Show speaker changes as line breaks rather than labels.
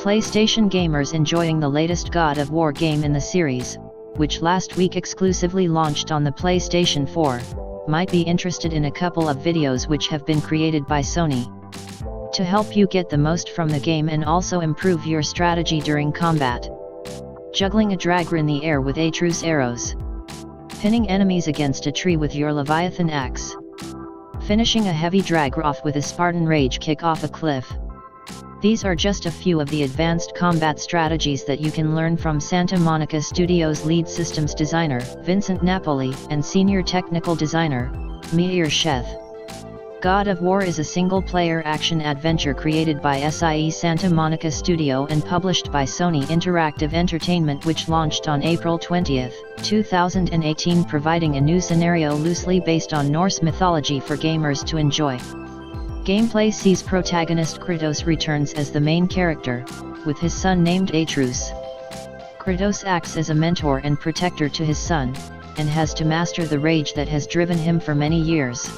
PlayStation gamers enjoying the latest God of War game in the series, which last week exclusively launched on the PlayStation 4, might be interested in a couple of videos which have been created by Sony to help you get the most from the game and also improve your strategy during combat. Juggling a dagger in the air with Atreus arrows. Pinning enemies against a tree with your Leviathan axe. Finishing a heavy dagger off with a Spartan rage kick off a cliff. These are just a few of the advanced combat strategies that you can learn from Santa Monica Studio's lead systems designer, Vincent Napoli, and senior technical designer, Meir Sheth. God of War is a single-player action-adventure created by SIE Santa Monica Studio and published by Sony Interactive Entertainment, which launched on April 20, 2018, providing a new scenario loosely based on Norse mythology for gamers to enjoy. Gameplay sees protagonist Kratos returns as the main character, with his son named Atreus. Kratos acts as a mentor and protector to his son, and has to master the rage that has driven him for many years.